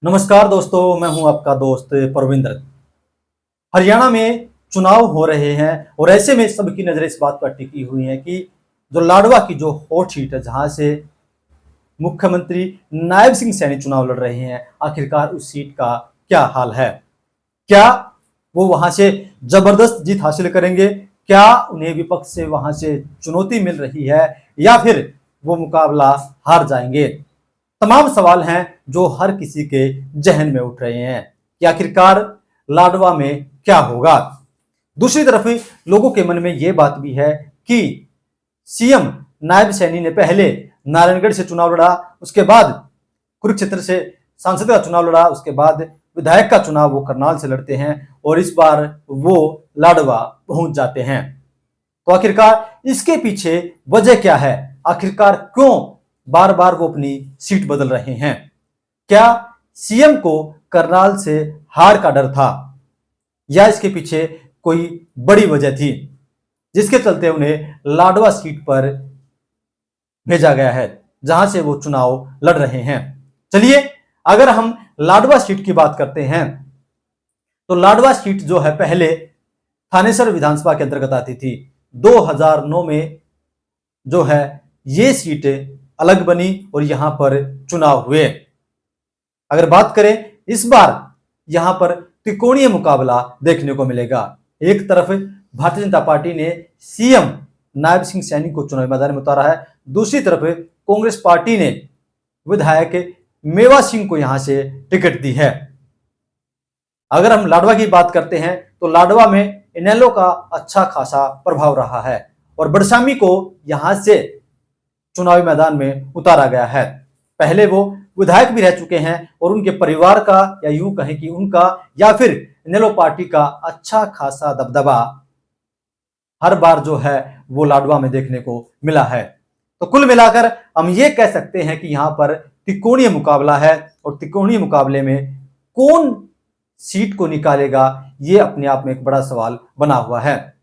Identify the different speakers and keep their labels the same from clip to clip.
Speaker 1: नमस्कार दोस्तों, मैं हूं आपका दोस्त परविंदर। हरियाणा में चुनाव हो रहे हैं और ऐसे में सबकी नजरें इस बात पर टिकी हुई हैं कि जो लाडवा की जो हॉट सीट है, जहां से मुख्यमंत्री नायब सिंह सैनी चुनाव लड़ रहे हैं, आखिरकार उस सीट का क्या हाल है। क्या वो वहां से जबरदस्त जीत हासिल करेंगे? क्या उन्हें विपक्ष से वहां से चुनौती मिल रही है या फिर वो मुकाबला हार जाएंगे? तमाम सवाल हैं जो हर किसी के जहन में उठ रहे हैं कि आखिरकार लाडवा में क्या होगा। दूसरी तरफ लोगों के मन में यह बात भी है कि सीएम नायब सैनी ने पहले नारायणगढ़ से चुनाव लड़ा, उसके बाद कुरुक्षेत्र से सांसद का चुनाव लड़ा, उसके बाद विधायक का चुनाव वो करनाल से लड़ते हैं और इस बार वो लाडवा पहुंच जाते हैं। तो आखिरकार इसके पीछे वजह क्या है? आखिरकार क्यों बार बार वो अपनी सीट बदल रहे हैं? क्या सीएम को करनाल से हार का डर था या इसके पीछे कोई बड़ी वजह थी जिसके चलते उन्हें लाडवा सीट पर भेजा गया है जहां से वो चुनाव लड़ रहे हैं? चलिए, अगर हम लाडवा सीट की बात करते हैं तो लाडवा सीट जो है पहले थानेसर विधानसभा के अंतर्गत आती थी। 2009 में जो है ये सीट अलग बनी और यहां पर चुनाव हुए। अगर बात करें इस बार यहां पर त्रिकोणीय मुकाबला देखने को मिलेगा। एक तरफ भारतीय जनता पार्टी ने सीएम नायब सिंह सैनी को चुनावी मैदान में उतारा है, दूसरी तरफ कांग्रेस पार्टी ने विधायक मेवा सिंह को यहां से टिकट दी है। अगर हम लाडवा की बात करते हैं तो लाडवा में इनेलो का अच्छा खासा प्रभाव रहा है और बड़शामी को यहां से चुनावी मैदान में उतारा गया है। पहले वो विधायक भी रह चुके हैं और उनके परिवार का या यूं कहें कि उनका या फिर इनेलो पार्टी का अच्छा खासा दबदबा हर बार जो है वो लाडवा में देखने को मिला है। तो कुल मिलाकर हम ये कह सकते हैं कि यहाँ पर त्रिकोणीय मुकाबला है और त्रिकोणीय मुकाबले में कौन सीट को निकालेगा ये अपने आप में एक बड़ा सवाल बना हुआ है।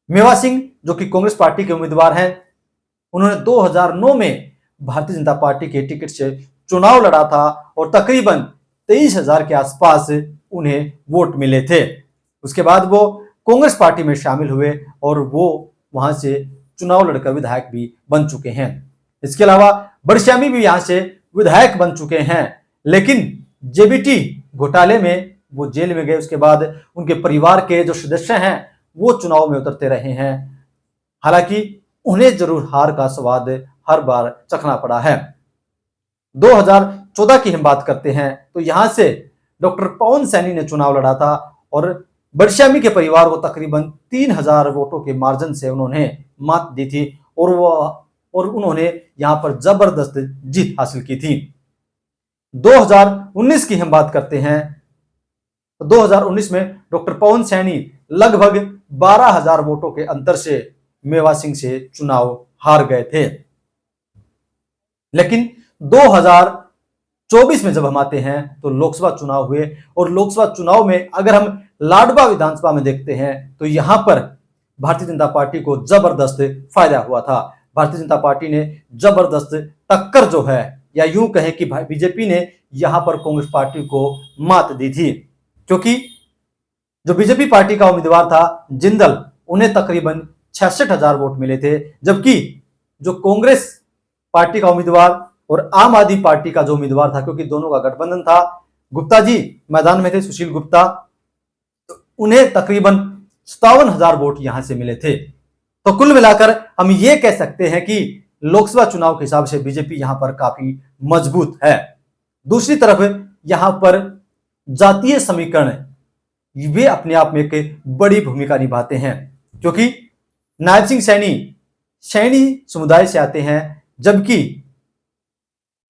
Speaker 1: मेवा सिंह जो कि कांग्रेस पार्टी के उम्मीदवार हैं, उन्होंने 2009 में भारतीय जनता पार्टी के टिकट से चुनाव लड़ा था और तकरीबन 23,000 के आसपास उन्हें वोट मिले थे। उसके बाद वो कांग्रेस पार्टी में शामिल हुए और वो वहां से चुनाव लड़कर विधायक भी बन चुके हैं। इसके अलावा बड़श्यामी भी यहां से विधायक बन चुके हैं, लेकिन जेबीटी घोटाले में वो जेल में गए। उसके बाद उनके परिवार के जो सदस्य हैं वो चुनाव में उतरते रहे हैं। हालांकि उन्हें जरूर हार का स्वाद हर बार चखना पड़ा है। 2014 की हम बात करते हैं तो यहां से डॉक्टर पवन सैनी ने चुनाव लड़ा था और बड़श्यामी के परिवार को तकरीबन 3,000 वोटों के मार्जिन से उन्होंने मात दी थी और उन्होंने यहां पर जबरदस्त जीत हासिल की थी। 2019 की हम बात करते हैं तो 2019 में डॉक्टर पवन सैनी लगभग 12,000 वोटों के अंतर से मेवा सिंह से चुनाव हार गए थे। लेकिन 2024 में जब हम आते हैं तो लोकसभा चुनाव हुए और लोकसभा चुनाव में अगर हम लाडवा विधानसभा में देखते हैं तो यहां पर भारतीय जनता पार्टी को जबरदस्त फायदा हुआ था। भारतीय जनता पार्टी ने जबरदस्त टक्कर जो है या यूं कहें कि बीजेपी ने यहां पर कांग्रेस पार्टी को मात दी थी, क्योंकि जो बीजेपी पार्टी का उम्मीदवार था जिंदल, उन्हें तकरीबन 66,000 वोट मिले थे, जबकि जो कांग्रेस पार्टी का उम्मीदवार और आम आदमी पार्टी का जो उम्मीदवार था, क्योंकि दोनों का गठबंधन था, गुप्ता जी मैदान में थे, सुशील गुप्ता, तो उन्हें तकरीबन 57,000 वोट यहां से मिले थे। तो कुल मिलाकर हम ये कह सकते हैं कि लोकसभा चुनाव के हिसाब से बीजेपी यहां पर काफी मजबूत है। दूसरी तरफ यहां पर जातीय समीकरण वे अपने आप में एक बड़ी भूमिका निभाते हैं, क्योंकि नायब सिंह सैनी समुदाय से आते हैं, जबकि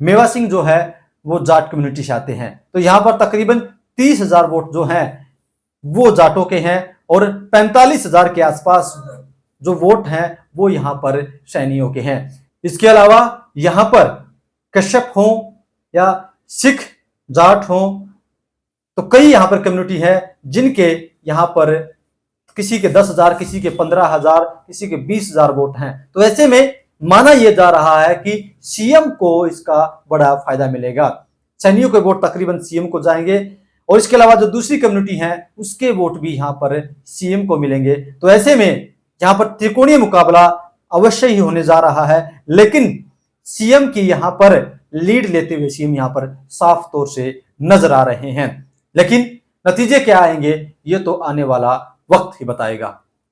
Speaker 1: मेवा सिंह जो है वो जाट कम्युनिटी से आते हैं। तो यहां पर तकरीबन 30,000 वोट जो हैं वो जाटों के हैं और 45,000 के आसपास जो वोट हैं वो यहां पर सैनियों के हैं। इसके अलावा यहां पर कश्यप हो या सिख जाट हो, तो कई यहां पर कम्युनिटी है जिनके यहां पर किसी के 10,000, किसी के 15,000, किसी के 20,000 वोट हैं। तो ऐसे में माना यह जा रहा है कि सीएम को इसका बड़ा फायदा मिलेगा। सैनियों के वोट तकरीबन सीएम को जाएंगे और इसके अलावा जो दूसरी कम्युनिटी है उसके वोट भी यहाँ पर सीएम को मिलेंगे। तो ऐसे में यहाँ पर त्रिकोणीय मुकाबला अवश्य ही होने जा रहा है, लेकिन सीएम की यहाँ पर लीड लेते हुए सीएम यहाँ पर साफ तौर से नजर आ रहे हैं। लेकिन नतीजे क्या आएंगे ये तो आने वाला वक्त ही बताएगा।